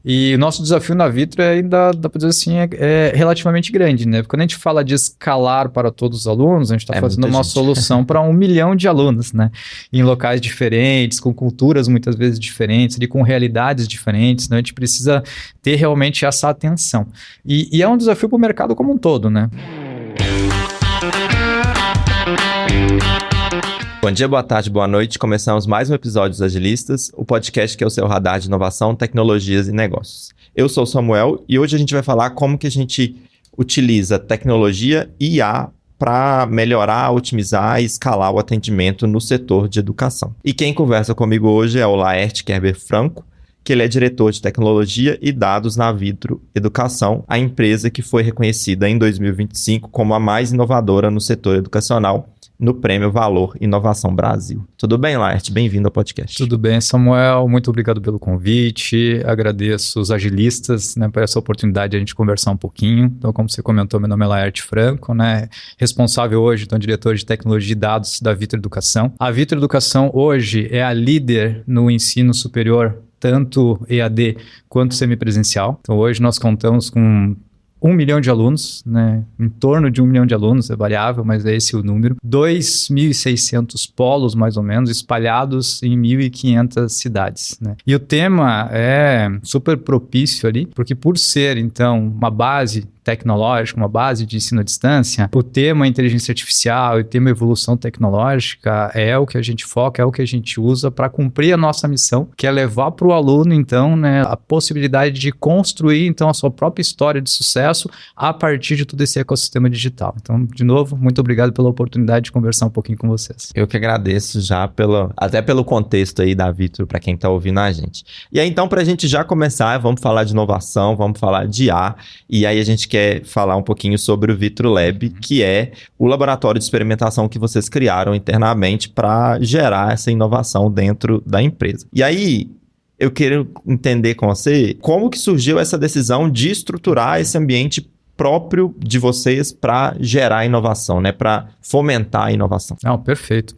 E o nosso desafio na Vitro ainda, dá para dizer assim, é relativamente grande, né? Porque quando a gente fala de escalar para todos os alunos, a gente está fazendo uma solução para 1 milhão de alunos, né? Em locais diferentes, com culturas muitas vezes diferentes, com realidades diferentes, né? A gente precisa ter realmente essa atenção. E é um desafio para o mercado como um todo, né? Bom dia, boa tarde, boa noite. Começamos mais um episódio dos Agilistas, o podcast que é o seu radar de inovação, tecnologias e negócios. Eu sou o Samuel e hoje a gente vai falar como que a gente utiliza tecnologia e IA para melhorar, otimizar e escalar o atendimento no setor de educação. E quem conversa comigo hoje é o Laerte Kerber Franco, que ele é diretor de tecnologia e dados na Vitro Educação, a empresa que foi reconhecida em 2025 como a mais inovadora no setor educacional no Prêmio Valor Inovação Brasil. Tudo bem, Laerte? Bem-vindo ao podcast. Tudo bem, Samuel. Muito obrigado pelo convite. Agradeço os agilistas, né, por essa oportunidade de a gente conversar um pouquinho. Então, como você comentou, meu nome é Laerte Franco, né, responsável hoje, então, diretor de tecnologia e dados da Vitro Educação. A Vitro Educação hoje é a líder no ensino superior, tanto EAD quanto semipresencial. Então, hoje nós contamos com 1 milhão de alunos, né? Em torno de 1 milhão de alunos, é variável, mas é esse o número. 2.600 polos, mais ou menos, espalhados em 1.500 cidades, né? E o tema é super propício ali, porque por ser, então, uma base tecnológica, uma base de ensino à distância, o tema inteligência artificial e o tema evolução tecnológica é o que a gente foca, é o que a gente usa para cumprir a nossa missão, que é levar para o aluno, então, né, a possibilidade de construir, então, a sua própria história de sucesso a partir de todo esse ecossistema digital. Então, de novo, muito obrigado pela oportunidade de conversar um pouquinho com vocês. Eu que agradeço já até pelo contexto aí da Vitro, para quem está ouvindo a gente. E aí, então, para a gente já começar, vamos falar de inovação, vamos falar de IA, e aí a gente quer falar um pouquinho sobre o Vitro Lab, que é o laboratório de experimentação que vocês criaram internamente para gerar essa inovação dentro da empresa. E aí, eu quero entender com você como que surgiu essa decisão de estruturar esse ambiente próprio de vocês para gerar inovação, né? Para fomentar a inovação. Não, perfeito.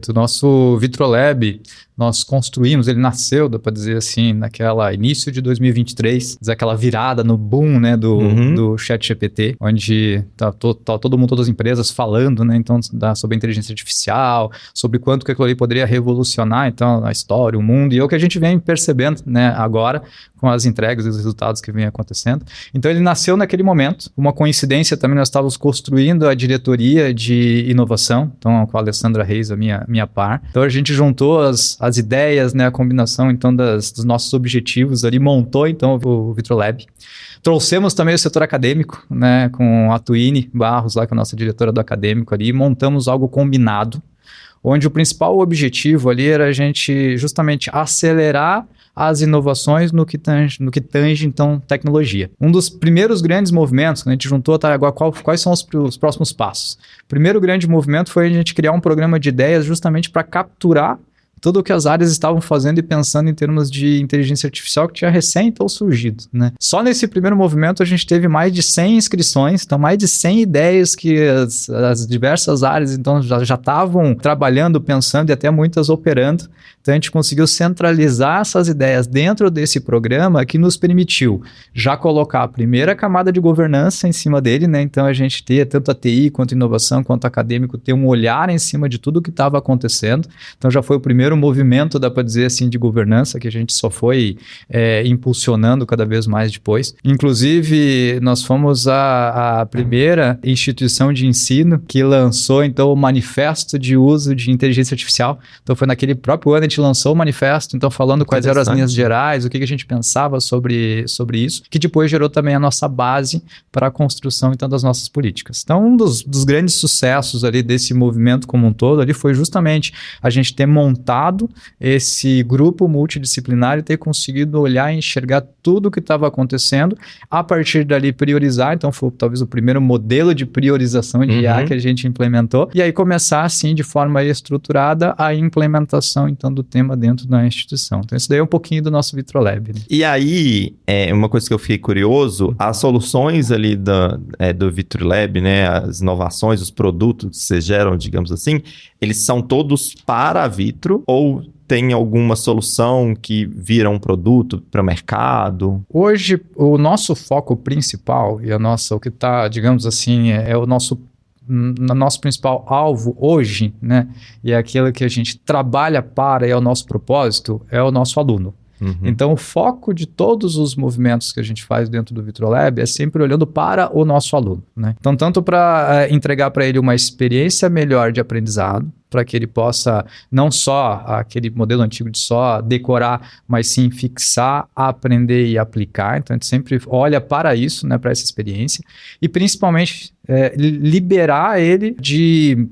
O nosso Vitro Lab, nós construímos, ele nasceu, dá para dizer assim, naquela início de 2023, aquela virada no boom, né, do ChatGPT, onde tá todo mundo, todas as empresas falando, né, então, sobre a inteligência artificial, sobre quanto que aquilo ali poderia revolucionar, então, a história, o mundo, e é o que a gente vem percebendo, né, agora, com as entregas e os resultados que vem acontecendo. Então, ele nasceu naquele momento. Uma coincidência também, nós estávamos construindo a diretoria de inovação, então, com a Alessandra Reis, a minha par. Então, a gente juntou as ideias, né, a combinação, então, dos nossos objetivos ali, montou, então, o Vitro Lab. Trouxemos também o setor acadêmico, né, com a Tuine Barros, lá, que é a nossa diretora do acadêmico ali, e montamos algo combinado, onde o principal objetivo ali era a gente justamente acelerar as inovações no que tange, então, tecnologia. Um dos primeiros grandes movimentos, quando a gente juntou, tá, agora, quais são os próximos passos? O primeiro grande movimento foi a gente criar um programa de ideias justamente para capturar tudo o que as áreas estavam fazendo e pensando em termos de inteligência artificial que tinha recém então surgido, né? Só nesse primeiro movimento a gente teve mais de 100 inscrições, então mais de 100 ideias que as diversas áreas então já estavam trabalhando, pensando e até muitas operando. Então a gente conseguiu centralizar essas ideias dentro desse programa que nos permitiu já colocar a primeira camada de governança em cima dele, né? Então a gente ter tanto a TI quanto a inovação, quanto acadêmico, ter um olhar em cima de tudo que estava acontecendo. Então já foi o primeiro movimento, dá para dizer assim, de governança que a gente só foi impulsionando cada vez mais depois. Inclusive, nós fomos a primeira instituição de ensino que lançou, então, o manifesto de uso de inteligência artificial. Então, foi naquele próprio ano a gente lançou o manifesto, então, falando quais eram as linhas gerais, o que a gente pensava sobre isso, que depois gerou também a nossa base para a construção, então, das nossas políticas. Então, um dos grandes sucessos ali desse movimento como um todo ali foi justamente a gente ter montado esse grupo multidisciplinar e ter conseguido olhar e enxergar tudo o que estava acontecendo, a partir dali priorizar, então foi talvez o primeiro modelo de priorização de IA que a gente implementou, e aí começar assim de forma estruturada a implementação então do tema dentro da instituição. Então isso daí é um pouquinho do nosso Vitro Lab, né? E aí, uma coisa que eu fiquei curioso, as soluções ali do Vitro Lab, né, as inovações, os produtos que vocês geram, digamos assim, eles são todos para a Vitro ou tem alguma solução que vira um produto para o mercado? Hoje, o nosso foco principal e o que está, digamos assim, é o nosso principal alvo hoje, né? E é aquilo que a gente trabalha para e é o nosso propósito, é o nosso aluno. Então, o foco de todos os movimentos que a gente faz dentro do Vitrolab é sempre olhando para o nosso aluno, né? Então, tanto para entregar para ele uma experiência melhor de aprendizado, para que ele possa não só aquele modelo antigo de só decorar, mas sim fixar, aprender e aplicar. Então, a gente sempre olha para isso, né, para essa experiência, e principalmente liberar ele de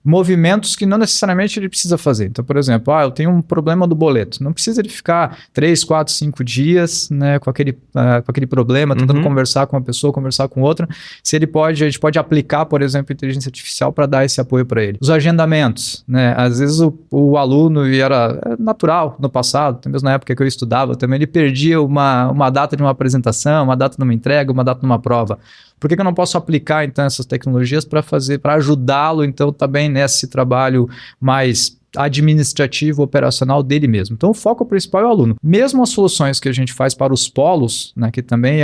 movimentos que não necessariamente ele precisa fazer. Então, por exemplo, eu tenho um problema do boleto. Não precisa ele ficar 3, 4, 5 dias, né, com aquele problema, tentando conversar com uma pessoa, conversar com outra. A gente pode aplicar, por exemplo, inteligência artificial para dar esse apoio para ele. Os agendamentos, né? Às vezes o aluno, e era natural no passado, até mesmo na época que eu estudava também, ele perdia uma data de uma apresentação, uma data de uma entrega, uma data de uma prova. Por que eu não posso aplicar, então, essas tecnologias para ajudá-lo, então, também nesse trabalho mais administrativo, operacional dele mesmo? Então, o foco principal é o aluno. Mesmo as soluções que a gente faz para os polos, né, que também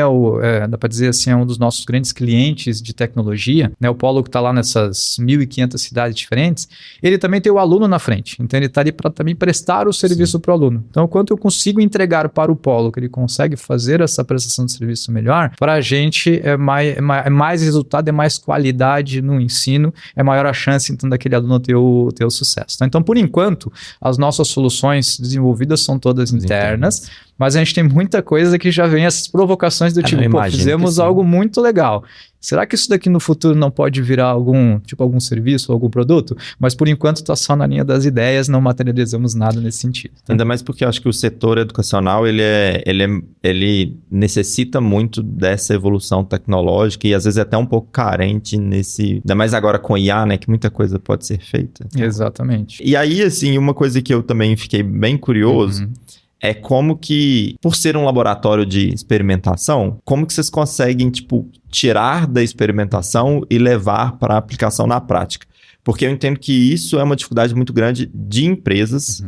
dá para dizer assim, é um dos nossos grandes clientes de tecnologia, né, o polo que está lá nessas 1.500 cidades diferentes, ele também tem o aluno na frente. Então, ele está ali para também prestar o serviço para o aluno. Então, quanto eu consigo entregar para o polo que ele consegue fazer essa prestação de serviço melhor, para a gente é mais resultado, é mais qualidade no ensino, é maior a chance, então, daquele aluno ter o sucesso. Então, por enquanto, as nossas soluções desenvolvidas são todas internas, mas a gente tem muita coisa que já vem essas provocações do tipo, fizemos algo muito legal. Será que isso daqui no futuro não pode virar algum serviço, algum produto? Mas por enquanto está só na linha das ideias, não materializamos nada nesse sentido. Tá? Ainda mais porque eu acho que o setor educacional, ele necessita muito dessa evolução tecnológica e às vezes é até um pouco carente ainda mais agora com IA, né, que muita coisa pode ser feita. Exatamente. E aí, assim, uma coisa que eu também fiquei bem curioso é como que, por ser um laboratório de experimentação, como que vocês conseguem, tirar da experimentação e levar para a aplicação na prática? Porque eu entendo que isso é uma dificuldade muito grande de empresas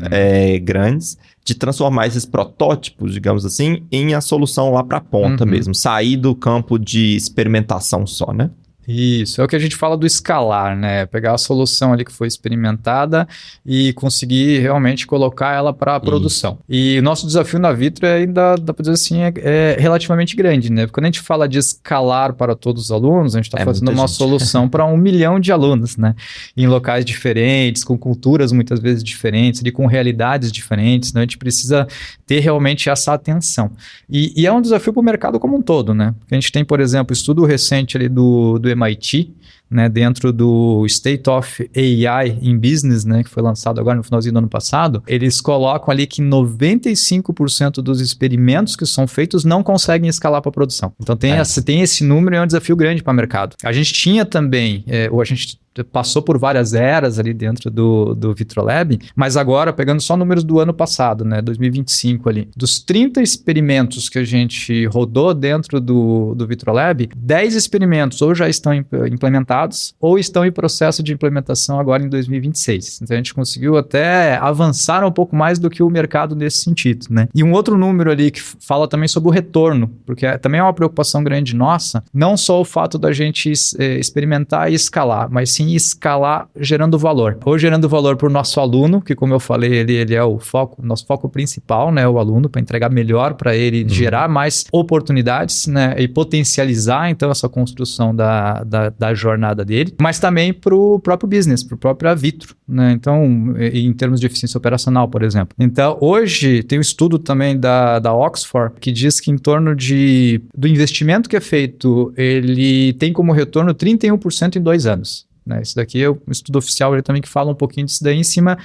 grandes, de transformar esses protótipos, digamos assim, em a solução lá para a ponta mesmo. Sair do campo de experimentação só, né? Isso, é o que a gente fala do escalar, né? Pegar a solução ali que foi experimentada e conseguir realmente colocar ela para a produção. E o nosso desafio na Vitro ainda, dá para dizer assim, é relativamente grande, né? Porque quando a gente fala de escalar para todos os alunos, a gente está fazendo uma solução para 1 milhão de alunos, né? Em locais diferentes, com culturas muitas vezes diferentes, ali, com realidades diferentes, né? A gente precisa ter realmente essa atenção. E é um desafio para o mercado como um todo, né? Porque a gente tem, por exemplo, estudo recente ali do MIT, né, dentro do State of AI in Business, né, que foi lançado agora no finalzinho do ano passado, eles colocam ali que 95% dos experimentos que são feitos não conseguem escalar para produção. Então tem esse número e é um desafio grande para o mercado. A gente tinha também, ou a gente passou por várias eras ali dentro do Vitrolab, mas agora, pegando só números do ano passado, né, 2025 ali, dos 30 experimentos que a gente rodou dentro do Vitrolab, 10 experimentos ou já estão implementados ou estão em processo de implementação agora em 2026. Então a gente conseguiu até avançar um pouco mais do que o mercado nesse sentido, né? E um outro número ali que fala também sobre o retorno, porque também é uma preocupação grande nossa, não só o fato da gente experimentar e escalar, mas sim escalar gerando valor. Ou gerando valor para o nosso aluno, que como eu falei, ele é o nosso foco principal, né? O aluno, para entregar melhor para ele, gerar mais oportunidades, né? E potencializar, então, essa construção da jornada dele, mas também para o próprio business, para o próprio Vitro, né? Então, em termos de eficiência operacional, por exemplo. Então, hoje, tem um estudo também da Oxford, que diz que em torno do investimento que é feito, ele tem como retorno 31% em 2 anos. Né? Isso daqui é um estudo oficial também que fala um pouquinho disso daí em cima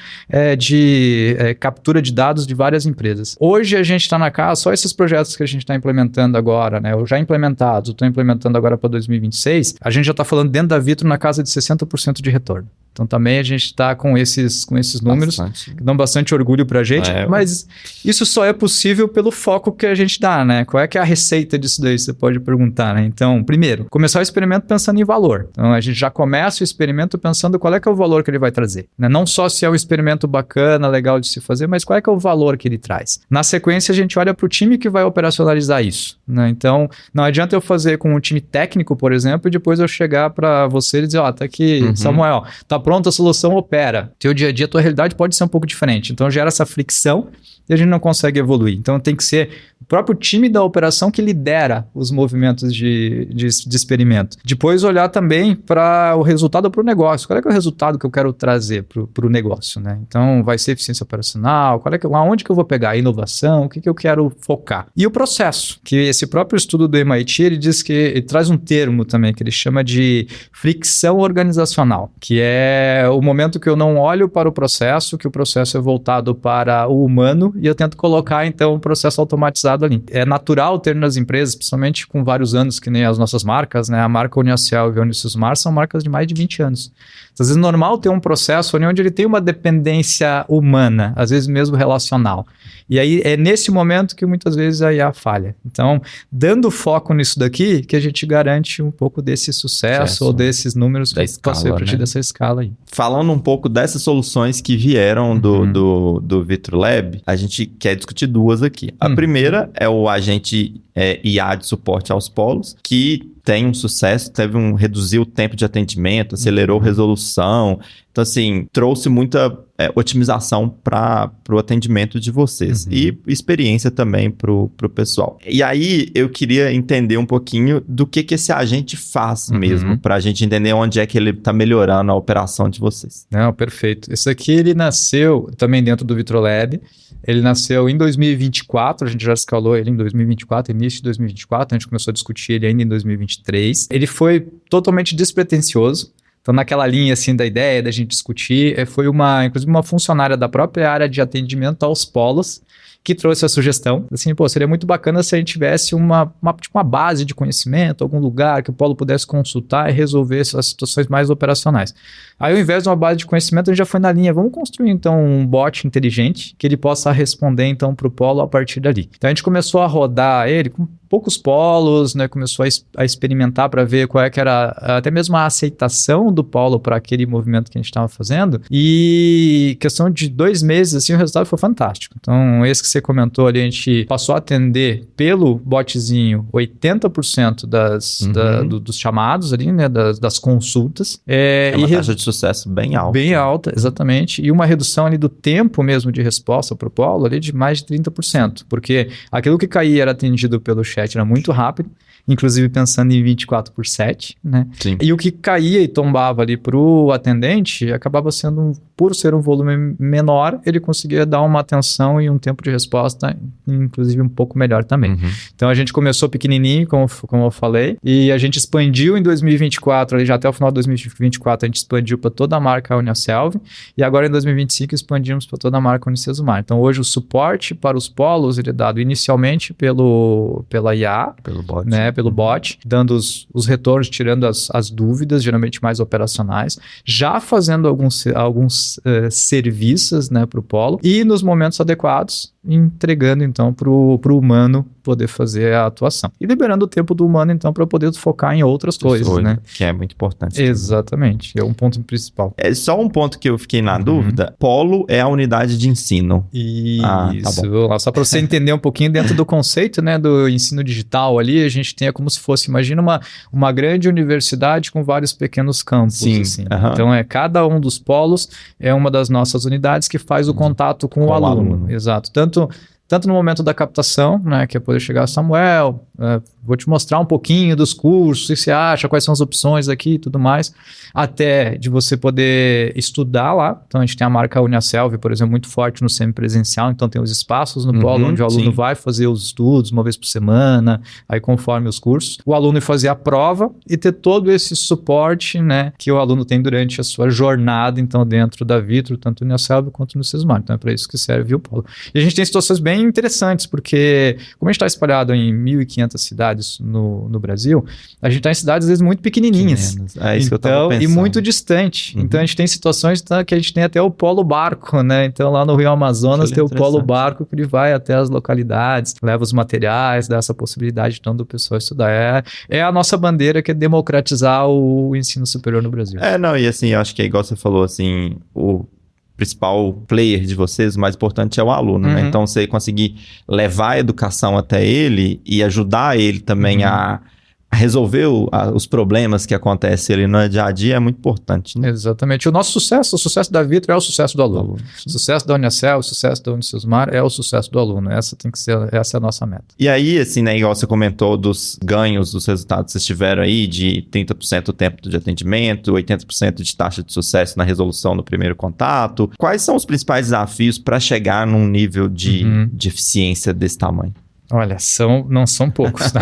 de captura de dados de várias empresas. Hoje a gente está na casa, só esses projetos que a gente está implementando agora, né? Ou já implementados, ou estou implementando agora para 2026, a gente já está falando dentro da Vitro na casa de 60% de retorno. Então também a gente está com esses números que dão bastante orgulho para a gente, mas isso só é possível pelo foco que a gente dá, né? Qual é que é a receita disso daí, você pode perguntar, né? Então, primeiro, começar o experimento pensando em valor. Então a gente já começa o experimento pensando qual é que é o valor que ele vai trazer, né? Não só se é um experimento bacana, legal de se fazer, mas qual é que é o valor que ele traz. Na sequência, a gente olha para o time que vai operacionalizar isso, né? Então, não adianta eu fazer com um time técnico, por exemplo, e depois eu chegar para você e dizer, tá aqui, Samuel, tá pronta a solução, opera. Teu dia a dia, tua realidade pode ser um pouco diferente. Então, gera essa fricção e a gente não consegue evoluir. Então, tem que ser o próprio time da operação que lidera os movimentos de experimento. Depois, olhar também para o resultado para o negócio. Qual é que é o resultado que eu quero trazer para o negócio, né? Então, vai ser eficiência operacional, aonde que eu vou pegar? Inovação, o que eu quero focar? E o processo, que esse próprio estudo do MIT, ele diz que ele traz um termo também, que ele chama de fricção organizacional, que é o momento que eu não olho para o processo, que o processo é voltado para o humano e eu tento colocar, então, um processo automatizado ali. É natural ter nas empresas, principalmente com vários anos, que nem as nossas marcas, né? A marca Unicelv e a Unisysmar são marcas de mais de 20 anos. Então, às vezes é normal ter um processo onde ele tem uma dependência humana, às vezes mesmo relacional. E aí é nesse momento que muitas vezes a IA falha. Então, dando foco nisso daqui, que a gente garante um pouco desse sucesso ou desses números da que passei a partir dessa escala aí. Falando um pouco dessas soluções que vieram do VitroLab, a gente quer discutir duas aqui. A primeira é o agente IA de suporte aos polos, que tem um sucesso, reduziu o tempo de atendimento, acelerou resolução. Então, assim, trouxe muita otimização para o atendimento de vocês. E experiência também para o pessoal. E aí, eu queria entender um pouquinho do que esse agente faz mesmo, para a gente entender onde é que ele está melhorando a operação de vocês. Não, perfeito. Esse aqui, ele nasceu também dentro do VitroLab. Ele nasceu em 2024, a gente já escalou ele em 2024, início de 2024, a gente começou a discutir ele ainda em 2023. Ele foi totalmente despretensioso. Então, naquela linha assim da ideia da gente discutir, foi inclusive uma funcionária da própria área de atendimento aos polos que trouxe a sugestão. Assim, seria muito bacana se a gente tivesse uma base de conhecimento, algum lugar que o polo pudesse consultar e resolver essas situações mais operacionais. Aí, ao invés de uma base de conhecimento, a gente já foi na linha, vamos construir então um bot inteligente que ele possa responder então para o polo a partir dali. Então, a gente começou a rodar ele com poucos polos, né? Começou a experimentar para ver qual é que era até mesmo a aceitação do polo para aquele movimento que a gente estava fazendo. E questão de 2 meses, assim, o resultado foi fantástico. Então, esse que você comentou ali, a gente passou a atender pelo botzinho 80% dos chamados ali, né? Das consultas. Uma taxa de sucesso bem alta. Bem alta, exatamente. E uma redução ali do tempo mesmo de resposta para o polo ali de mais de 30%. Porque aquilo que caía era atendido pelo chat era muito rápido, inclusive pensando em 24/7, né? Sim. E o que caía e tombava ali para o atendente acabava sendo, por ser um volume menor, ele conseguia dar uma atenção e um tempo de resposta, inclusive um pouco melhor também. Então a gente começou pequenininho, como eu falei, e a gente expandiu em 2024, ali já até o final de 2024, a gente expandiu para toda a marca Unicelv, e agora em 2025 expandimos para toda a marca Unisysmar. Então hoje o suporte para os polos ele é dado inicialmente pela IA, pelo bot, né, pelo bot, dando os retornos, tirando as dúvidas, geralmente mais operacionais, já fazendo alguns serviços, né, para o polo, e nos momentos adequados, entregando então para o humano poder fazer a atuação. E liberando o tempo do humano então para poder focar em outras coisas, né? Que é muito importante. Exatamente, é um ponto principal. É só um ponto que eu fiquei na dúvida. Polo é a unidade de ensino. Isso, tá bom. Só para você entender um pouquinho dentro do conceito, né, do ensino digital ali, a gente tem como se fosse, imagina uma grande universidade com vários pequenos campos. Sim. Assim. Então, cada um dos polos é uma das nossas unidades que faz o contato com o aluno. Exato. Tanto no momento da captação, né, que é poder chegar, Samuel, vou te mostrar um pouquinho dos cursos, o que você acha, quais são as opções aqui e tudo mais, até de você poder estudar lá. Então, a gente tem a marca Unicelv, por exemplo, muito forte no semipresencial, então tem os espaços no polo onde o aluno vai fazer os estudos uma vez por semana, aí conforme os cursos. O aluno fazer a prova e ter todo esse suporte, né, que o aluno tem durante a sua jornada, então, dentro da Vitro, tanto no Unicelv quanto no Unisysmar. Então, é para isso que serve o polo. E a gente tem situações bem interessantes, porque como a gente está espalhado em 1.500 500 cidades no Brasil, a gente está em cidades, às vezes, muito pequenininhas. É isso que eu tava pensando. E muito distante. Então, a gente tem situações que a gente tem até o polo barco, né? Então, lá no Rio Amazonas, tem o polo barco que ele vai até as localidades, leva os materiais, dá essa possibilidade, então, do pessoal estudar. É a nossa bandeira, que é democratizar o ensino superior no Brasil. E assim, eu acho que é igual você falou, assim, o principal player de vocês, o mais importante é o aluno, né? Então, você conseguir levar a educação até ele e ajudar ele também a resolver os problemas que acontecem ali no dia a dia é muito importante, né? Exatamente. O sucesso da Vitro é o sucesso do aluno. O sucesso da Unicel, o sucesso da Unicesumar é o sucesso do aluno. Essa é a nossa meta. E aí, assim, né, igual você comentou dos ganhos, dos resultados que vocês tiveram aí, de 30% do tempo de atendimento, 80% de taxa de sucesso na resolução no primeiro contato. Quais são os principais desafios para chegar num nível de eficiência desse tamanho? Olha, não são poucos, né?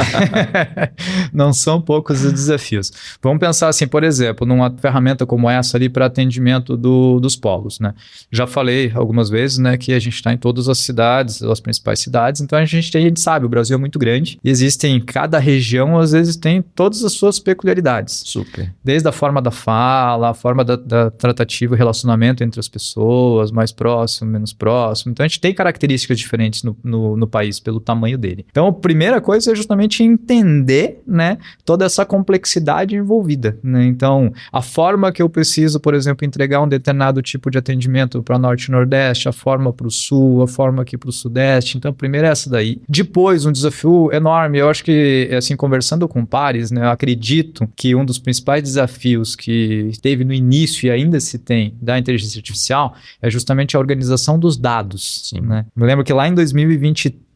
Não são poucos os desafios. Vamos pensar assim, por exemplo, numa ferramenta como essa ali para atendimento dos polos, né? Já falei algumas vezes, né, que a gente está em todas as cidades, as principais cidades, então a gente sabe, o Brasil é muito grande, e existem, cada região, às vezes, tem todas as suas peculiaridades. Super. Desde a forma da fala, a forma da tratativa e relacionamento entre as pessoas, mais próximo, menos próximo. Então a gente tem características diferentes no país, pelo tamanho dele. Então, a primeira coisa é justamente entender, né, toda essa complexidade envolvida, né? Então, a forma que eu preciso, por exemplo, entregar um determinado tipo de atendimento para Norte e Nordeste, a forma para o Sul, a forma aqui para o Sudeste. Então, primeiro é essa daí. Depois, um desafio enorme, eu acho que, assim, conversando com pares, né, eu acredito que um dos principais desafios que teve no início e ainda se tem da inteligência artificial é justamente a organização dos dados, né? Me lembro que lá em 2023,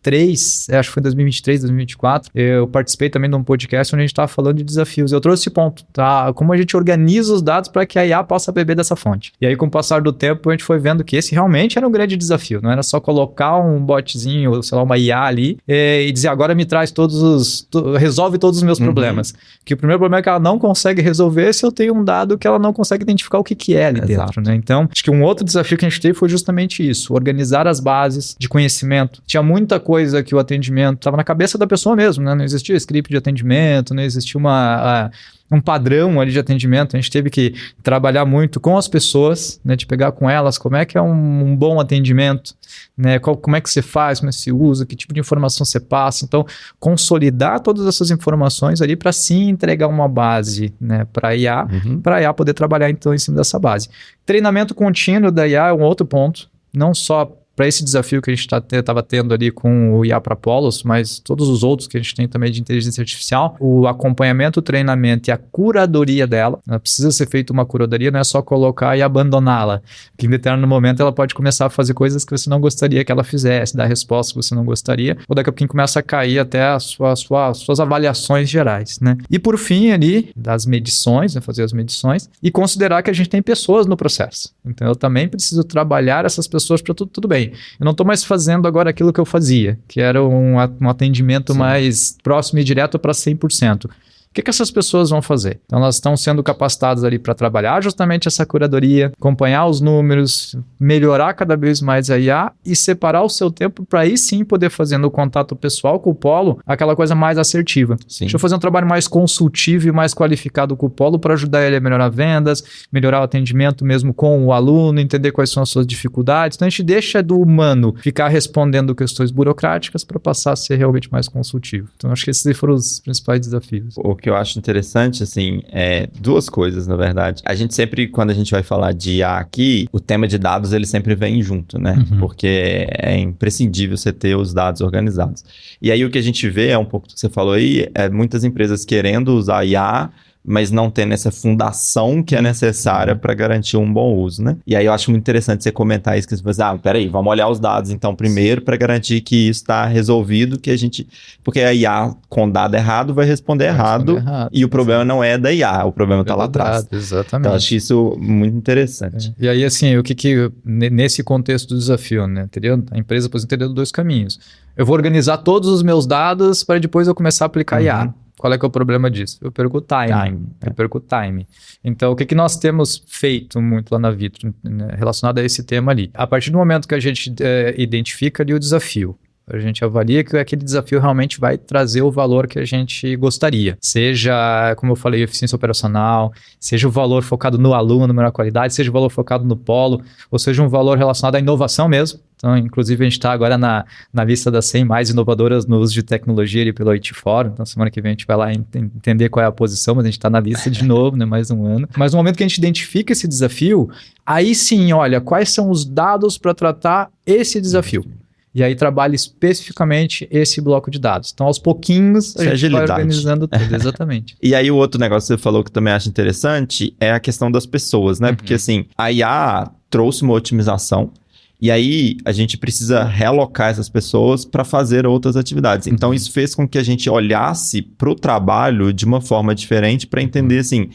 acho que foi 2023, 2024, eu participei também de um podcast onde a gente estava falando de desafios. Eu trouxe esse ponto, tá? Como a gente organiza os dados para que a IA possa beber dessa fonte. E aí, com o passar do tempo, a gente foi vendo que esse realmente era um grande desafio. Não era só colocar um botzinho, ou sei lá, uma IA ali e dizer, agora me traz resolve todos os meus problemas. Que o primeiro problema é que ela não consegue resolver se eu tenho um dado que ela não consegue identificar o que é ali dentro, né? Então, acho que um outro desafio que a gente teve foi justamente isso, organizar as bases de conhecimento. Tinha muita coisa que o atendimento estava na cabeça da pessoa mesmo, né? Não existia script de atendimento, não existia um padrão ali de atendimento. A gente teve que trabalhar muito com as pessoas, né? De pegar com elas como é que é um bom atendimento, né? Como é que você faz, como é que se usa, que tipo de informação você passa. Então, consolidar todas essas informações ali para sim entregar uma base, né, para a IA, para a IA poder trabalhar então em cima dessa base. Treinamento contínuo da IA é um outro ponto, não só para esse desafio que a gente estava tendo ali com o IA para Polos, mas todos os outros que a gente tem também de inteligência artificial, o acompanhamento, o treinamento e a curadoria dela, ela precisa ser feita uma curadoria, não é só colocar e abandoná-la, que em determinado momento ela pode começar a fazer coisas que você não gostaria que ela fizesse, dar respostas que você não gostaria, ou daqui a pouquinho começa a cair até as suas avaliações gerais, né? E por fim ali, das medições, né, fazer as medições e considerar que a gente tem pessoas no processo. Então eu também preciso trabalhar essas pessoas para tudo bem. Eu não estou mais fazendo agora aquilo que eu fazia, que era um atendimento mais próximo e direto para 100%. O que essas pessoas vão fazer? Então, elas estão sendo capacitadas ali para trabalhar justamente essa curadoria, acompanhar os números, melhorar cada vez mais a IA e separar o seu tempo para aí sim poder fazer no contato pessoal com o polo aquela coisa mais assertiva. Sim. Deixa eu fazer um trabalho mais consultivo e mais qualificado com o polo para ajudar ele a melhorar vendas, melhorar o atendimento mesmo com o aluno, entender quais são as suas dificuldades. Então, a gente deixa do humano ficar respondendo questões burocráticas para passar a ser realmente mais consultivo. Então, acho que esses foram os principais desafios. O que eu acho interessante, assim, é duas coisas, na verdade. A gente sempre, quando a gente vai falar de IA aqui, o tema de dados, ele sempre vem junto, né? Porque é imprescindível você ter os dados organizados. E aí, o que a gente vê, é um pouco do que você falou aí, é muitas empresas querendo usar IA, mas não tendo essa fundação que é necessária para garantir um bom uso, né? E aí eu acho muito interessante você comentar isso, que você fala, peraí, vamos olhar os dados então primeiro para garantir que isso está resolvido, porque a IA com dado errado vai responder errado, e o problema não é da IA, o problema está lá atrás. Exatamente. Então eu acho isso muito interessante. E aí assim, o que nesse contexto do desafio, né? A empresa pode ter dois caminhos. Eu vou organizar todos os meus dados para depois eu começar a aplicar IA. Qual é que é o problema disso? Eu perco o time. Então, o que nós temos feito muito lá na Vitro, né, relacionado a esse tema ali? A partir do momento que a gente identifica ali o desafio, A gente avalia que aquele desafio realmente vai trazer o valor que a gente gostaria. Seja, como eu falei, eficiência operacional, seja o valor focado no aluno, melhor qualidade, seja o valor focado no polo, ou seja um valor relacionado à inovação mesmo. Então, inclusive, a gente está agora na lista das 100 mais inovadoras no uso de tecnologia ali pelo IT Forum. Então, semana que vem a gente vai lá entender qual é a posição, mas a gente está na lista de novo, né? Mais um ano. Mas no momento que a gente identifica esse desafio, aí sim, olha, quais são os dados para tratar esse desafio? E aí trabalha especificamente esse bloco de dados. Então, aos pouquinhos, a gente vai organizando tudo. Exatamente. E aí, o outro negócio que você falou que eu também acho interessante é a questão das pessoas, né? Porque, assim, a IA trouxe uma otimização e aí a gente precisa realocar essas pessoas para fazer outras atividades. Então, isso fez com que a gente olhasse para o trabalho de uma forma diferente para entender, assim,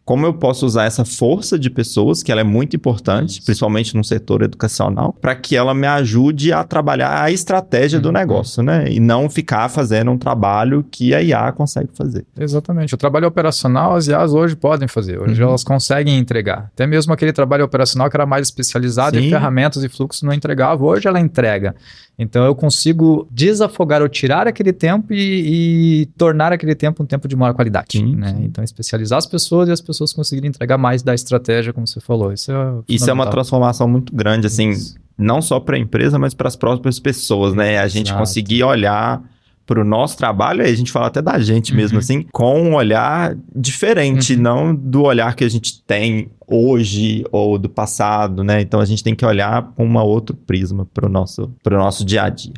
como eu posso usar essa força de pessoas, que ela é muito importante, principalmente no setor educacional, para que ela me ajude a trabalhar a estratégia do negócio, né? E não ficar fazendo um trabalho que a IA consegue fazer. Exatamente. O trabalho operacional, as IAs hoje podem fazer. Hoje elas conseguem entregar. Até mesmo aquele trabalho operacional que era mais especializado em ferramentas e fluxos não entregava, hoje ela entrega. Então, eu consigo desafogar ou tirar aquele tempo e tornar aquele tempo um tempo de maior qualidade. Né? Então, especializar as pessoas e as pessoas conseguirem entregar mais da estratégia, como você falou. Isso é uma transformação muito grande, assim, não só para a empresa, mas para as próprias pessoas, né? A gente conseguir olhar para o nosso trabalho, aí a gente fala até da gente mesmo, assim, com um olhar diferente, não do olhar que a gente tem hoje ou do passado, né? Então, a gente tem que olhar com um outro prisma para o nosso dia a dia.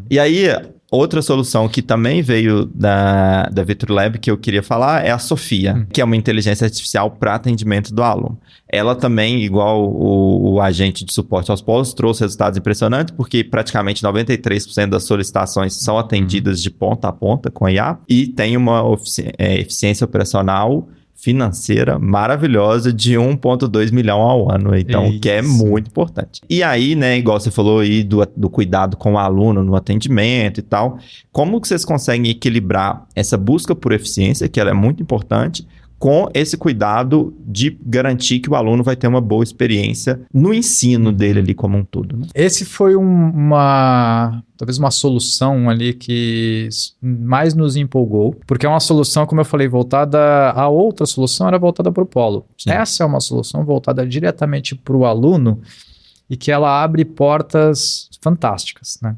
E aí, outra solução que também veio da VitroLab que eu queria falar é a Sofia, que é uma inteligência artificial para atendimento do aluno. Ela também, igual o agente de suporte aos polos, trouxe resultados impressionantes, porque praticamente 93% das solicitações são atendidas de ponta a ponta com a IA e tem uma eficiência operacional financeira maravilhosa de 1,2 milhão ao ano. Então, que é muito importante. E aí, né, igual você falou aí do cuidado com o aluno no atendimento e tal, como que vocês conseguem equilibrar essa busca por eficiência, que ela é muito importante, com esse cuidado de garantir que o aluno vai ter uma boa experiência no ensino dele ali como um todo, né? Esse foi talvez uma solução ali que mais nos empolgou, porque é uma solução, como eu falei, voltada. A outra solução era voltada para o polo. Essa é uma solução voltada diretamente para o aluno e que ela abre portas fantásticas, né?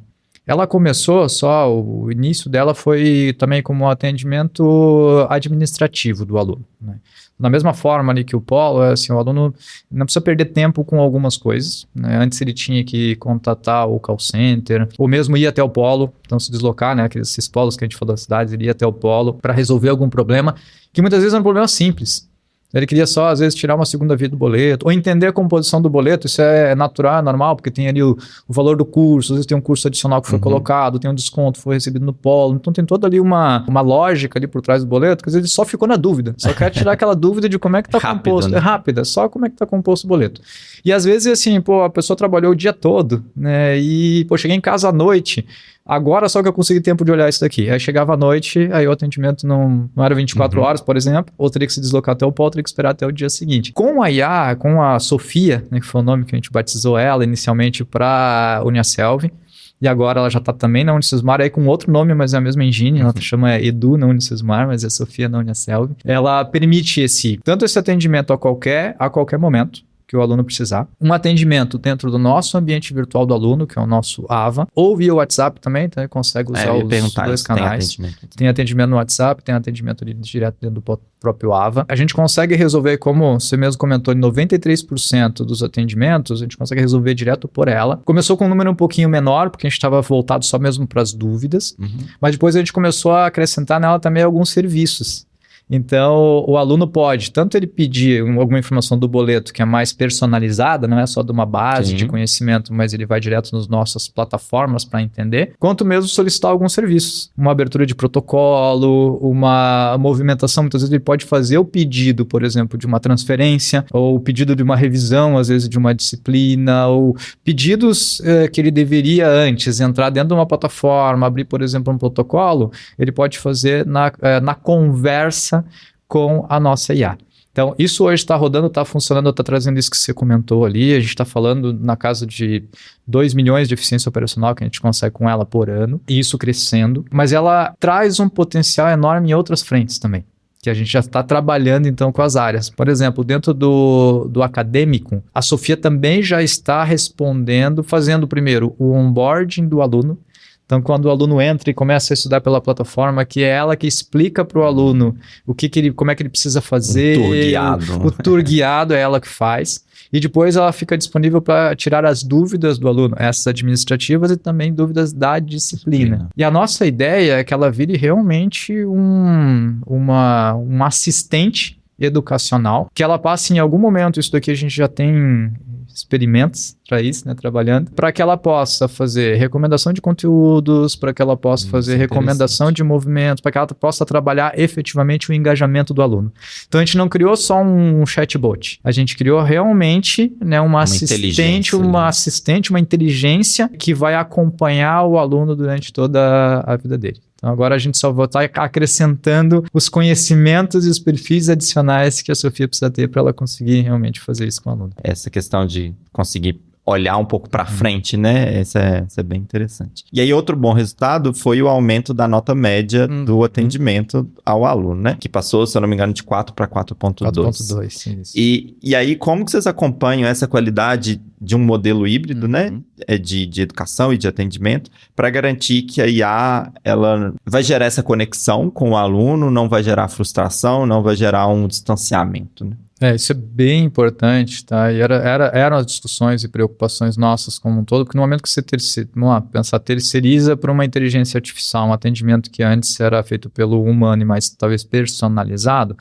Ela começou o início dela foi também como um atendimento administrativo do aluno, né? Da mesma forma ali que o polo, assim, o aluno não precisa perder tempo com algumas coisas, né? Antes ele tinha que contatar o call center, ou mesmo ir até o polo, então se deslocar, né? Esses polos que a gente falou das cidades, ele ia até o polo para resolver algum problema, que muitas vezes é um problema simples. Ele queria só, às vezes, tirar uma segunda via do boleto, ou entender a composição do boleto. Isso é natural, é normal, porque tem ali o valor do curso, às vezes tem um curso adicional que foi colocado, tem um desconto que foi recebido no polo. Então tem toda ali uma lógica ali por trás do boleto, que às vezes ele só ficou na dúvida. Só quer tirar aquela dúvida de como é que está composto. Né? É rápida, só como é que está composto o boleto. E às vezes, assim, a pessoa trabalhou o dia todo, né? E, cheguei em casa à noite. Agora só que eu consegui tempo de olhar isso daqui. Aí chegava à noite, aí o atendimento não era 24 horas, por exemplo, ou teria que se deslocar até o polo, teria que esperar até o dia seguinte. Com a IA, com a Sofia, né, que foi o nome que a gente batizou ela inicialmente para a Uniaselv, e agora ela já está também na Unicesumar, aí com outro nome, mas é a mesma engine, ela chama Edu na Unicesumar, mas é Sofia na Uniaselv. Ela permite tanto esse atendimento a qualquer momento, que o aluno precisar. Um atendimento dentro do nosso ambiente virtual do aluno, que é o nosso AVA, ou via WhatsApp também, então ele consegue usar os dois canais. Tem atendimento no WhatsApp, tem atendimento ali direto dentro do próprio AVA. A gente consegue resolver, como você mesmo comentou, em 93% dos atendimentos, a gente consegue resolver direto por ela. Começou com um número um pouquinho menor, porque a gente estava voltado só mesmo para as dúvidas, mas depois a gente começou a acrescentar nela também alguns serviços. Então, o aluno pode, tanto ele pedir alguma informação do boleto que é mais personalizada, não é só de uma base de conhecimento, mas ele vai direto nas nossas plataformas para entender, quanto mesmo solicitar alguns serviços. Uma abertura de protocolo, uma movimentação, muitas vezes ele pode fazer o pedido, por exemplo, de uma transferência, ou o pedido de uma revisão, às vezes de uma disciplina, ou pedidos que ele deveria antes entrar dentro de uma plataforma, abrir, por exemplo, um protocolo, ele pode fazer na conversa com a nossa IA. Então, isso hoje está rodando, está funcionando, está trazendo isso que você comentou ali. A gente está falando na casa de 2 milhões de eficiência operacional que a gente consegue com ela por ano, e isso crescendo. Mas ela traz um potencial enorme em outras frentes também, que a gente já está trabalhando então com as áreas. Por exemplo, dentro do acadêmico, a Sofia também já está respondendo, fazendo primeiro o onboarding do aluno. Então, quando o aluno entra e começa a estudar pela plataforma, que é ela que explica para o aluno como é que ele precisa fazer. O tour guiado. O tour guiado é ela que faz. E depois ela fica disponível para tirar as dúvidas do aluno, essas administrativas e também dúvidas da disciplina. E a nossa ideia é que ela vire realmente um assistente educacional, que ela passe em algum momento, isso daqui a gente já tem experimentos para isso, né, trabalhando, para que ela possa fazer recomendação de conteúdos, para que ela possa fazer recomendação de movimentos, para que ela possa trabalhar efetivamente o engajamento do aluno. Então a gente não criou só um chatbot, a gente criou realmente, né, uma assistente, uma inteligência que vai acompanhar o aluno durante toda a vida dele. Então agora a gente só vai estar acrescentando os conhecimentos e os perfis adicionais que a Sofia precisa ter para ela conseguir realmente fazer isso com o aluno. Essa questão de conseguir olhar um pouco para frente, né? Isso é bem interessante. E aí outro bom resultado foi o aumento da nota média do atendimento ao aluno, né? Que passou, se eu não me engano, de 4 para 4.2. 4.2, sim. Isso. E aí, como que vocês acompanham essa qualidade de um modelo híbrido, né? De educação e de atendimento, para garantir que a IA, ela vai gerar essa conexão com o aluno, não vai gerar frustração, não vai gerar um distanciamento, né? Isso é bem importante, tá? E eram as discussões e preocupações nossas como um todo, porque no momento que você terceiriza para uma inteligência artificial, um atendimento que antes era feito pelo humano e mais talvez personalizado,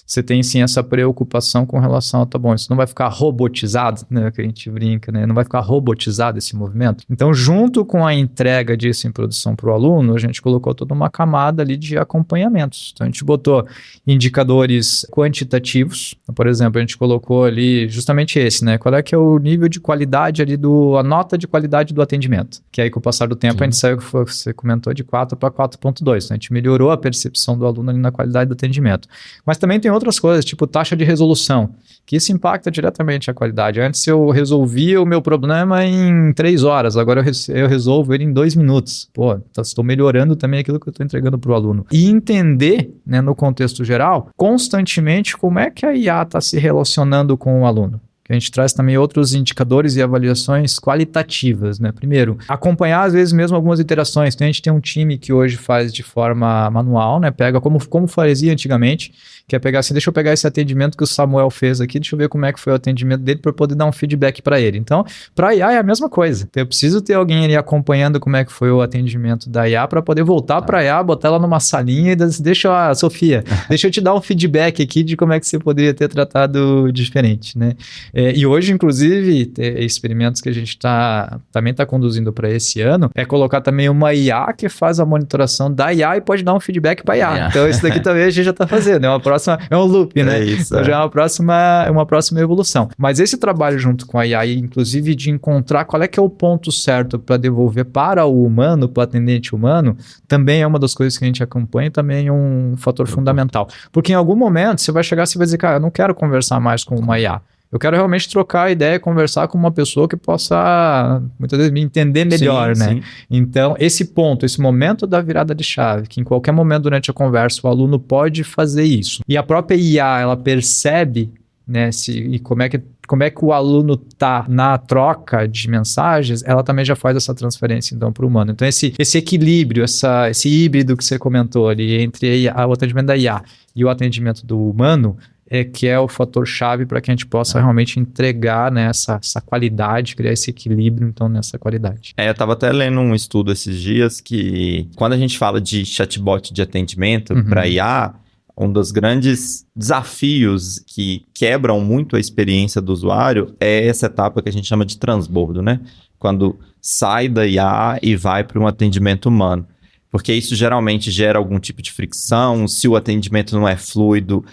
você tem sim essa preocupação com relação a, tá bom, isso não vai ficar robotizado, né, que a gente brinca, né, não vai ficar robotizado esse movimento. Então, junto com a entrega disso em produção para o aluno, a gente colocou toda uma camada ali de acompanhamentos. Então, a gente botou indicadores quantitativos, por exemplo, a gente colocou ali justamente esse, né, qual é que é o nível de qualidade ali a nota de qualidade do atendimento, que aí com o passar do tempo a gente saiu, você comentou, de 4 para 4.2, então a gente melhorou a percepção do aluno ali na qualidade do atendimento. Mas também tem outras coisas, tipo taxa de resolução, que isso impacta diretamente a qualidade. Antes eu resolvia o meu problema em 3 horas, agora eu resolvo ele em 2 minutos. Pô, estou melhorando também aquilo que eu estou entregando para o aluno. E entender, né, no contexto geral, constantemente como é que a IA está se relacionando com o aluno. A gente traz também outros indicadores e avaliações qualitativas, né? Primeiro, acompanhar às vezes mesmo algumas iterações. Então, a gente tem um time que hoje faz de forma manual, né? Pega como fazia antigamente, que é pegar assim, deixa eu pegar esse atendimento que o Samuel fez aqui, deixa eu ver como é que foi o atendimento dele para poder dar um feedback para ele. Então, para a IA é a mesma coisa. Eu preciso ter alguém ali acompanhando como é que foi o atendimento da IA para poder voltar para a IA, botar ela numa salinha e deixa, Sofia, deixa eu te dar um feedback aqui de como é que você poderia ter tratado diferente, né? E hoje, inclusive, experimentos que a gente também está conduzindo para esse ano, é colocar também uma IA que faz a monitoração da IA e pode dar um feedback para a IA. Então, isso daqui também a gente já está fazendo. É um loop, né? Então, já é uma próxima evolução. Mas esse trabalho junto com a IA, inclusive de encontrar qual é que é o ponto certo para devolver para o humano, para o atendente humano, também é uma das coisas que a gente acompanha e também é um fator fundamental. Porque em algum momento você vai chegar e vai dizer, cara, eu não quero conversar mais com uma IA. Eu quero realmente trocar ideia, conversar com uma pessoa que possa, muitas vezes, me entender melhor, né? Sim. Então, esse momento da virada de chave, que em qualquer momento durante a conversa o aluno pode fazer isso. E a própria IA, ela percebe, né, como é que o aluno está na troca de mensagens, ela também já faz essa transferência, então, para o humano. Então, esse equilíbrio, esse híbrido que você comentou ali entre o atendimento da IA e o atendimento do humano, que é o fator-chave para que a gente possa realmente entregar, né, essa qualidade, criar esse equilíbrio, então, nessa qualidade. Eu estava até lendo um estudo esses dias que, quando a gente fala de chatbot de atendimento para IA, um dos grandes desafios que quebram muito a experiência do usuário é essa etapa que a gente chama de transbordo, né? Quando sai da IA e vai para um atendimento humano. Porque isso geralmente gera algum tipo de fricção, se o atendimento não é fluido,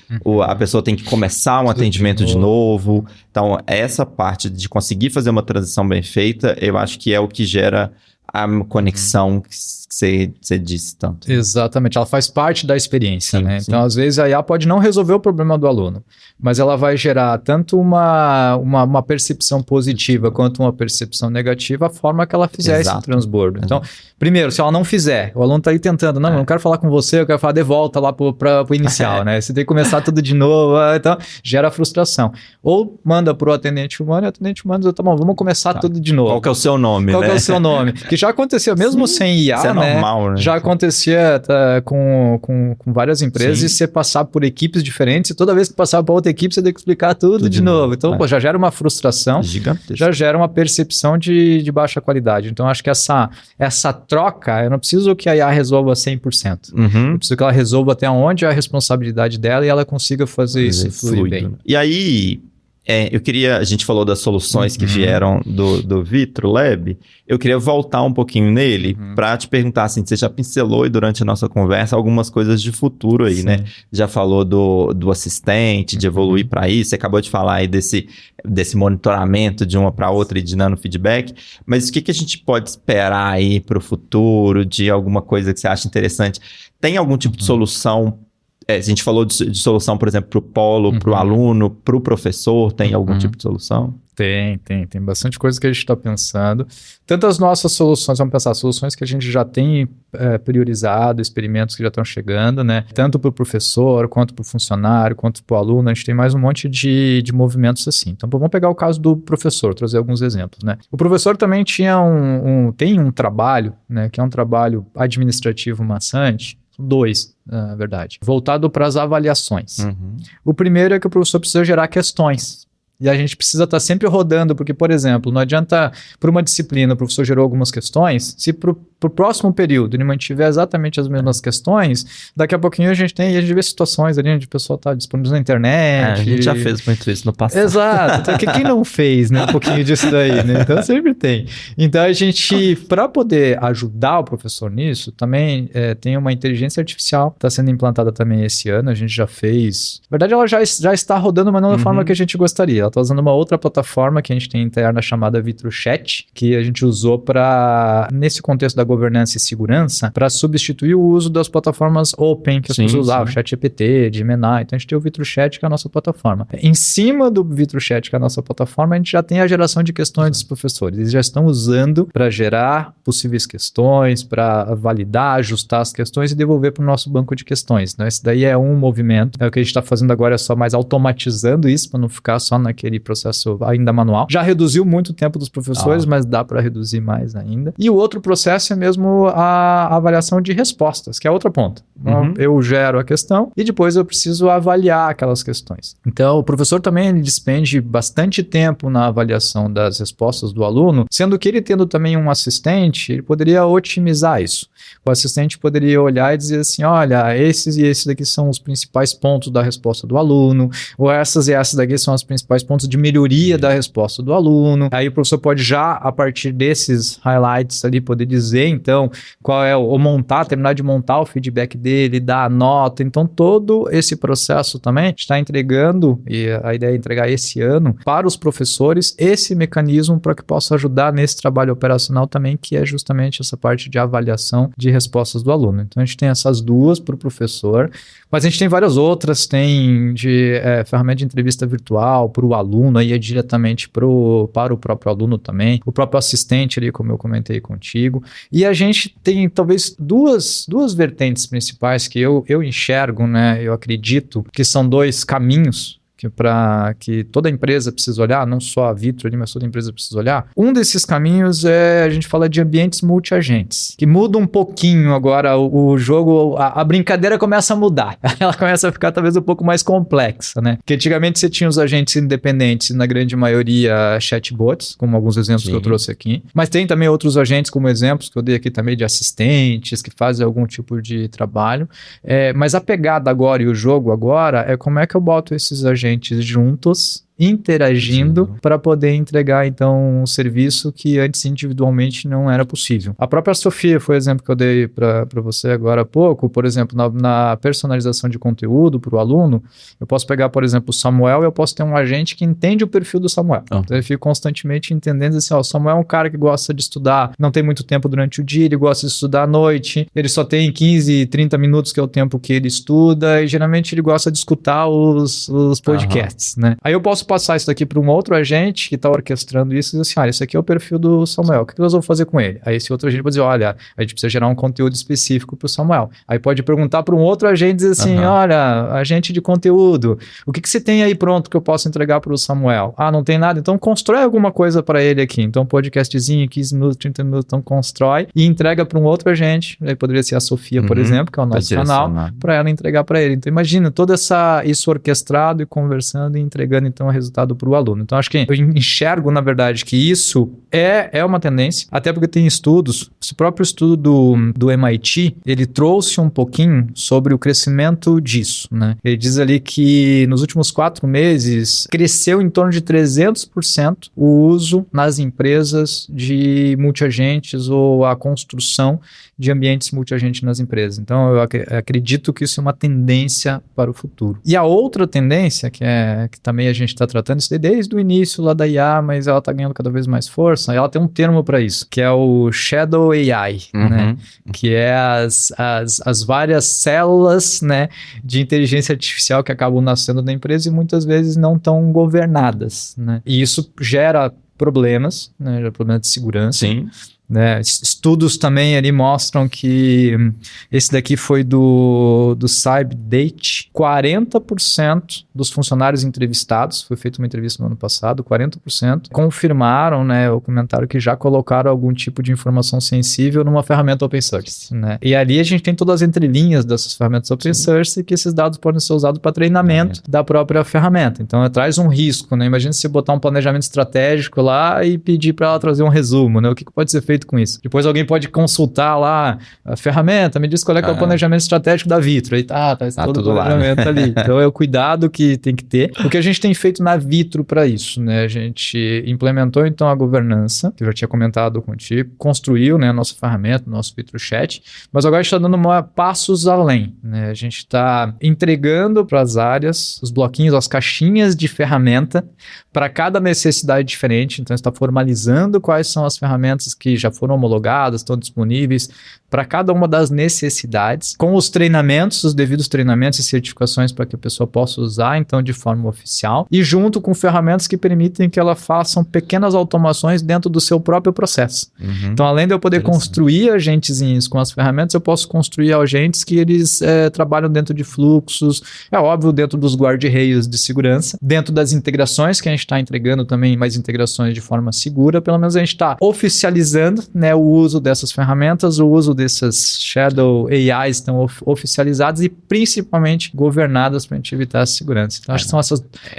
a pessoa tem que começar um atendimento de novo. Então, essa parte de conseguir fazer uma transição bem feita, eu acho que é o que gera a conexão que que você disse tanto. Exatamente, ela faz parte da experiência, Sim, né? sim. Então, às vezes, a IA pode não resolver o problema do aluno, mas ela vai gerar tanto uma percepção positiva quanto uma percepção negativa, a forma que ela fizer Exato. esse transbordo. Então, primeiro, se ela não fizer, o aluno está aí tentando, não, eu não quero falar com você, eu quero falar de volta lá para o inicial, né? Você tem que começar tudo de novo, então gera frustração. Ou manda para o atendente humano, e o atendente humano diz, tá bom, vamos começar tudo de novo. Qual que é o seu nome, Qual né? que é o seu nome? Que já aconteceu, mesmo sem IA, Isso é normal, né? Já acontecia com várias empresas Sim. e você passar por equipes diferentes e toda vez que passar para outra equipe você tem que explicar tudo de novo. Então, pô, já gera uma frustração, Gigantesco. já gera uma percepção de baixa qualidade. Então, acho que essa troca, eu não preciso que a IA resolva 100%. Eu preciso que ela resolva até onde é a responsabilidade dela e ela consiga fazer isso fluir bem. E aí, a gente falou das soluções que vieram do VitroLab, eu queria voltar um pouquinho nele para te perguntar, assim, você já pincelou durante a nossa conversa algumas coisas de futuro aí, né? Já falou do assistente, de evoluir para isso, você acabou de falar aí desse monitoramento de uma para outra e de dando feedback, mas o que a gente pode esperar aí para o futuro, de alguma coisa que você acha interessante? Tem algum tipo de solução? A gente falou de solução, por exemplo, para o polo, para o aluno, para o professor, tem algum tipo de solução? Tem bastante coisa que a gente está pensando. Tanto as nossas soluções, vamos pensar, soluções que a gente já tem priorizado, experimentos que já estão chegando, né? Tanto para o professor, quanto para o funcionário, quanto para o aluno, a gente tem mais um monte de movimentos assim. Então, vamos pegar o caso do professor, trazer alguns exemplos, né? O professor também tem um trabalho, né? Que é um trabalho administrativo maçante, dois, na verdade, voltado para as avaliações. O primeiro é que o professor precisa gerar questões. E a gente precisa estar sempre rodando, porque, por exemplo, não adianta, por uma disciplina, o professor gerou algumas questões, se para o próximo período ele mantiver exatamente as mesmas questões, daqui a pouquinho a gente vê situações ali onde o pessoal está disponível na internet. A gente já fez muito isso no passado. Exato. Então, quem não fez, né? Um pouquinho disso daí, né? Então, sempre tem. Então, a gente, para poder ajudar o professor nisso, também tem uma inteligência artificial que está sendo implantada também esse ano. A gente já fez... Na verdade, ela já está rodando, mas não da forma que a gente gostaria. Ela está usando uma outra plataforma que a gente tem interna chamada VitroChat, que a gente usou para, nesse contexto da governança e segurança, para substituir o uso das plataformas open que as pessoas usavam, ChatGPT, Gemini. Então, a gente tem o VitroChat, que é a nossa plataforma. Em cima do VitroChat, que é a nossa plataforma, a gente já tem a geração de questões dos professores. Eles já estão usando para gerar possíveis questões, para validar, ajustar as questões e devolver para o nosso banco de questões. Então, esse daí é um movimento. O que a gente está fazendo agora é só mais automatizando isso, para não ficar só naquele processo ainda manual. Já reduziu muito o tempo dos professores, mas dá para reduzir mais ainda. E o outro processo é mesmo a avaliação de respostas, que é a outra ponta. Então, eu gero a questão e depois eu preciso avaliar aquelas questões. Então, o professor também ele despende bastante tempo na avaliação das respostas do aluno, sendo que ele tendo também um assistente, ele poderia otimizar isso. O assistente poderia olhar e dizer assim, olha, esses e esses daqui são os principais pontos da resposta do aluno, ou essas e essas daqui são os principais pontos de melhoria da resposta do aluno. Aí o professor pode já, a partir desses highlights ali, poder dizer, então, qual é ou terminar de montar o feedback dele, dar a nota. Então, todo esse processo também está entregando, e a ideia é entregar esse ano, para os professores, esse mecanismo para que possa ajudar nesse trabalho operacional também, que é justamente essa parte de avaliação de respostas do aluno. Então, a gente tem essas duas para o professor, mas a gente tem várias outras, tem de ferramenta de entrevista virtual para o aluno, aí é diretamente para o próprio aluno também, o próprio assistente ali, como eu comentei contigo. E a gente tem talvez duas vertentes principais que eu enxergo, né? Eu acredito que são dois caminhos que toda empresa precisa olhar, não só a Vitro ali, mas toda empresa precisa olhar. Um desses caminhos a gente fala de ambientes multi-agentes, que muda um pouquinho agora o jogo, a brincadeira começa a mudar, ela começa a ficar talvez um pouco mais complexa, né? Porque antigamente você tinha os agentes independentes, na grande maioria chatbots, como alguns exemplos que eu trouxe aqui, mas tem também outros agentes, como exemplos que eu dei aqui também de assistentes, que fazem algum tipo de trabalho, mas a pegada agora e o jogo agora é como é que eu boto esses agentes juntos interagindo para poder entregar, então, um serviço que antes individualmente não era possível. A própria Sofia foi o exemplo que eu dei para você agora há pouco. Por exemplo, na personalização de conteúdo para o aluno, eu posso pegar, por exemplo, o Samuel e eu posso ter um agente que entende o perfil do Samuel. Então, eu fico constantemente entendendo assim, o Samuel é um cara que gosta de estudar, não tem muito tempo durante o dia, ele gosta de estudar à noite, ele só tem 15, 30 minutos que é o tempo que ele estuda e geralmente ele gosta de escutar os podcasts, né? Aí eu posso passar isso daqui para um outro agente que está orquestrando isso e dizer assim, olha, esse aqui é o perfil do Samuel, o que nós vamos fazer com ele? Aí esse outro agente pode dizer, olha, a gente precisa gerar um conteúdo específico para o Samuel. Aí pode perguntar para um outro agente e dizer assim, olha, agente de conteúdo, o que você tem aí pronto que eu posso entregar para o Samuel? Ah, não tem nada? Então constrói alguma coisa para ele aqui. Então podcastzinho, 15 minutos, 30 minutos, então constrói e entrega para um outro agente. Aí poderia ser a Sofia, por exemplo, que é o nosso canal, para ela entregar para ele. Então imagina, todo isso orquestrado e conversando e entregando então o resultado para o aluno. Então acho que eu enxergo, na verdade, que isso é uma tendência, até porque tem estudos, esse próprio estudo do MIT, ele trouxe um pouquinho sobre o crescimento disso, né? Ele diz ali que nos últimos 4 meses cresceu em torno de 300% o uso nas empresas de multiagentes ou a construção de ambientes multiagentes nas empresas. Então, eu acredito que isso é uma tendência para o futuro. E a outra tendência, que também a gente está tratando, isso desde o início lá da IA, mas ela está ganhando cada vez mais força, ela tem um termo para isso, que é o Shadow AI, né? Que é as várias células, né, de inteligência artificial que acabam nascendo na empresa e muitas vezes não estão governadas, né? E isso gera problemas, né? Gera problemas de segurança. Sim. Né? Estudos também ali mostram que esse daqui foi do CyberDate, 40% dos funcionários entrevistados, foi feita uma entrevista no ano passado, 40% confirmaram, né, ou comentaram que já colocaram algum tipo de informação sensível numa ferramenta open source, né? E ali a gente tem todas as entrelinhas dessas ferramentas open source e que esses dados podem ser usados para treinamento da própria ferramenta. Então traz um risco, né? Imagina se você botar um planejamento estratégico lá e pedir para ela trazer um resumo, né? O que pode ser feito com isso? Depois alguém pode consultar lá a ferramenta, me diz qual é, que é o planejamento estratégico da Vitro. Aí tá todo o planejamento lá, né? Ali. Então é o cuidado que tem que ter. O que a gente tem feito na Vitro para isso, né? A gente implementou então a governança, que eu já tinha comentado contigo, construiu, né, a nossa ferramenta, nosso Vitro Chat, mas agora a gente está dando passos além, né? A gente está entregando para as áreas os bloquinhos, as caixinhas de ferramenta para cada necessidade diferente. Então está formalizando quais são as ferramentas que já foram homologadas, estão disponíveis para cada uma das necessidades, com os treinamentos, os devidos treinamentos e certificações para que a pessoa possa usar, então, de forma oficial, e junto com ferramentas que permitem que ela façam pequenas automações dentro do seu próprio processo. Então, além de eu poder construir agentezinhos com as ferramentas, eu posso construir agentes que eles trabalham dentro de fluxos, é óbvio, dentro dos guarda-reios de segurança, dentro das integrações que a gente está entregando também, mais integrações de forma segura, pelo menos a gente está oficializando, né, o uso dessas ferramentas, o uso dessas Shadow AIs estão oficializadas e principalmente governadas para a gente evitar a segurança. Então, acho que são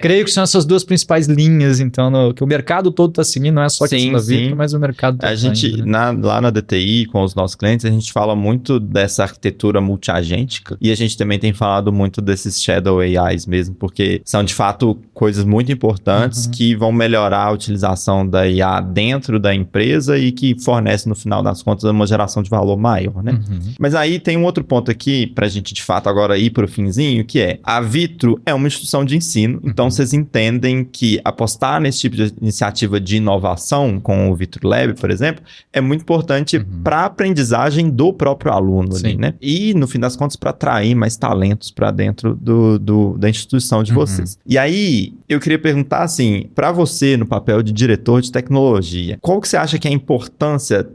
creio que são essas duas principais linhas, então, que o mercado todo está seguindo, não é só a questão da Vitro, mas o mercado todo está seguindo. Lá na DTI, com os nossos clientes, a gente fala muito dessa arquitetura multiagêntica e a gente também tem falado muito desses Shadow AIs mesmo, porque são, de fato, coisas muito importantes que vão melhorar a utilização da IA dentro da empresa e que fornece, no final das contas, uma geração de valor maior, né? Mas aí tem um outro ponto aqui, pra gente, de fato, agora ir pro finzinho, que é, a Vitro é uma instituição de ensino, então vocês entendem que apostar nesse tipo de iniciativa de inovação, com o Vitro Lab, por exemplo, é muito importante pra aprendizagem do próprio aluno ali, né? E, no fim das contas, pra atrair mais talentos pra dentro da instituição de vocês. E aí, eu queria perguntar, assim, pra você, no papel de diretor de tecnologia, qual que você acha que é a importância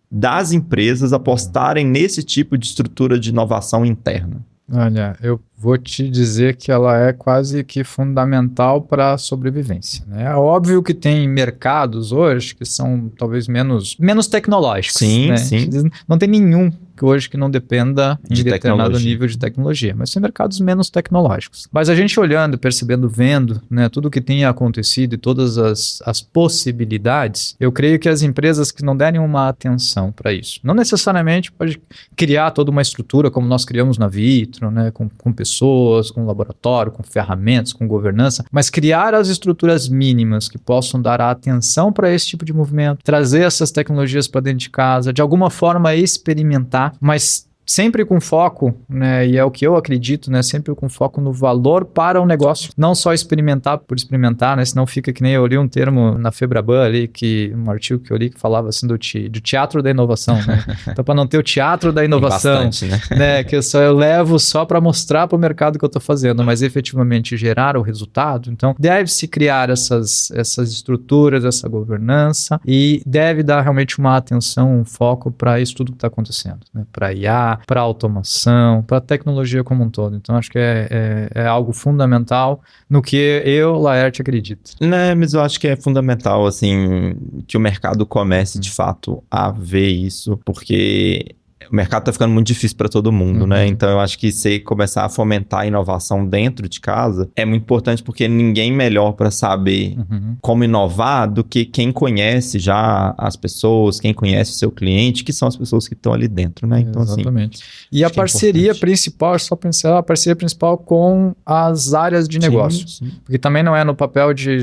das empresas apostarem nesse tipo de estrutura de inovação interna? Olha, eu vou te dizer que ela é quase que fundamental para a sobrevivência, né? É óbvio que tem mercados hoje que são talvez menos tecnológicos, sim, né? Sim. Não tem nenhum que hoje que não dependa em determinado nível de tecnologia, mas são mercados menos tecnológicos. Mas a gente olhando, percebendo, vendo, né, tudo que tem acontecido e todas as possibilidades, eu creio que as empresas que não derem uma atenção para isso, não necessariamente pode criar toda uma estrutura como nós criamos na Vitro, né, com pessoas, com laboratório, com ferramentas, com governança, mas criar as estruturas mínimas que possam dar a atenção para esse tipo de movimento, trazer essas tecnologias para dentro de casa, de alguma forma experimentar, mas sempre com foco, né, e é o que eu acredito, né, sempre com foco no valor para o negócio, não só experimentar por experimentar, né, senão fica que nem eu li um termo na Febraban ali, um artigo que eu li que falava assim do teatro da inovação, né? Então para não ter o teatro da inovação, bastante, né, que eu levo só para mostrar para o mercado que eu estou fazendo, mas efetivamente gerar o resultado, então deve-se criar essas estruturas, essa governança e deve dar realmente uma atenção, um foco para isso tudo que está acontecendo, né, para IA, para automação, para a tecnologia como um todo. Então, acho que é algo fundamental no que eu, Laerte, acredito. Né, mas eu acho que é fundamental, assim, que o mercado comece, de fato, a ver isso, porque o mercado está ficando muito difícil para todo mundo, né? Então, eu acho que você começar a fomentar a inovação dentro de casa é muito importante, porque ninguém melhor para saber como inovar do que quem conhece já as pessoas, quem conhece o seu cliente, que são as pessoas que estão ali dentro, né? Então, exatamente. Assim, e a parceria principal, só pensar, a parceria principal com as áreas de negócio. Sim. Porque também não é no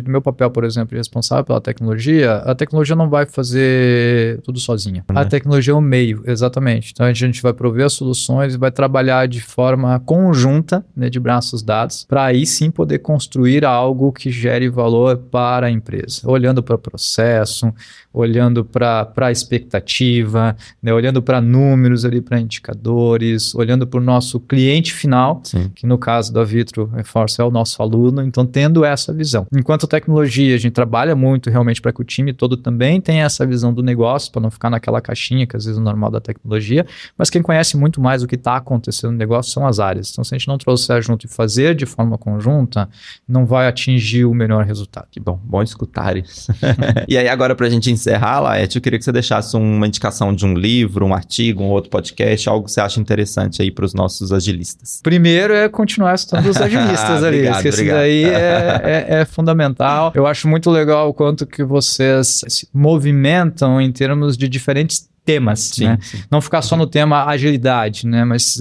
meu papel, por exemplo, responsável pela tecnologia, a tecnologia não vai fazer tudo sozinha. A tecnologia é o meio, exatamente. Então, a gente vai prover as soluções e vai trabalhar de forma conjunta, né, de braços dados, para aí sim poder construir algo que gere valor para a empresa. Olhando para o processo, olhando para a expectativa, né, olhando para números ali, para indicadores, olhando para o nosso cliente final, sim, que no caso da Vitro Reforce é o nosso aluno, então tendo essa visão. Enquanto tecnologia, a gente trabalha muito realmente para que o time todo também tenha essa visão do negócio, para não ficar naquela caixinha que às vezes é normal da tecnologia, mas quem conhece muito mais o que está acontecendo no negócio são as áreas. Então, se a gente não trouxer junto e fazer de forma conjunta, não vai atingir o melhor resultado. Que bom escutar isso. E aí, agora, para a gente encerrar, Laerte, eu queria que você deixasse uma indicação de um livro, um artigo, um outro podcast, algo que você acha interessante aí para os nossos agilistas. Primeiro é continuar estudando os agilistas ali. Obrigado. Isso daí é fundamental. Eu acho muito legal o quanto que vocês se movimentam em termos de diferentes temas, sim, né? Sim. Não ficar só no tema agilidade, né? Mas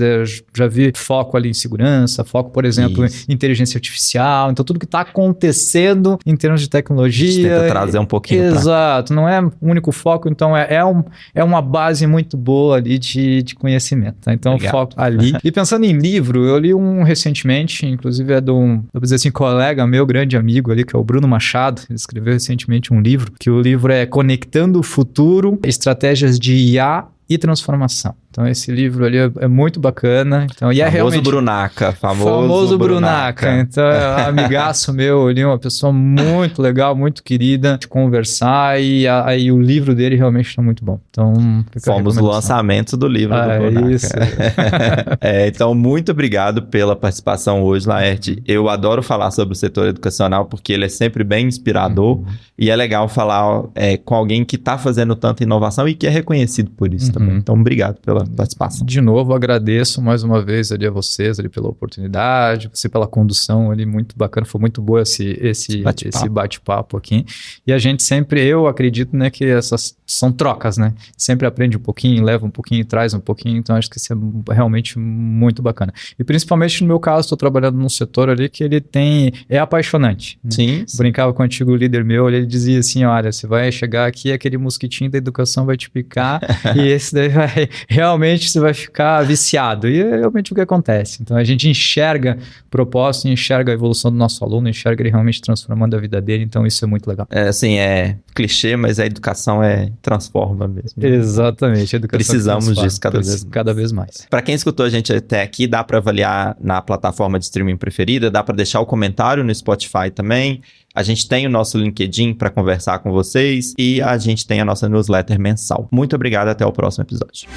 já vi foco ali em segurança, foco, por exemplo, em inteligência artificial. Então, tudo que está acontecendo em termos de tecnologia. A gente tenta trazer um pouquinho. Exato. Não é o único foco, então é uma base muito boa ali de conhecimento. Tá? Então, foco ali. E pensando em livro, eu li um recentemente, inclusive vou dizer assim, colega meu, grande amigo ali, que é o Bruno Machado. Ele escreveu recentemente um livro, que o livro é Conectando o Futuro, Estratégias de IA e Transformação. Então, esse livro ali é muito bacana. Então, e é realmente... Famoso Brunaca. Então, é um amigaço meu ali, uma pessoa muito legal, muito querida de conversar e aí o livro dele realmente está muito bom. Então, fomos no lançamento do livro do Brunaca. Isso. Então, muito obrigado pela participação hoje, Laerte. Eu adoro falar sobre o setor educacional porque ele é sempre bem inspirador e é legal falar com alguém que está fazendo tanta inovação e que é reconhecido por isso também. Então, obrigado pela participação. De novo, agradeço mais uma vez ali a vocês ali pela oportunidade, você pela condução ali, muito bacana, foi muito boa esse bate-papo aqui. E a gente sempre, eu acredito, né, que essas são trocas, né? Sempre aprende um pouquinho, leva um pouquinho, traz um pouquinho, então acho que isso é realmente muito bacana. E principalmente no meu caso, estou trabalhando num setor ali que ele é apaixonante. Né? Sim. Brincava com o antigo líder meu, ele dizia assim, olha, você vai chegar aqui, aquele mosquitinho da educação vai te picar e esse daí realmente você vai ficar viciado. E é realmente o que acontece. Então a gente enxerga propósito, enxerga a evolução do nosso aluno, enxerga ele realmente transformando a vida dele, então isso é muito legal. É clichê, mas a educação transforma mesmo. Exatamente. A educação precisamos disso cada vez mais. Para quem escutou a gente até aqui, dá para avaliar na plataforma de streaming preferida, dá para deixar o comentário no Spotify também. A gente tem o nosso LinkedIn para conversar com vocês e a gente tem a nossa newsletter mensal. Muito obrigado, até o próximo episódio.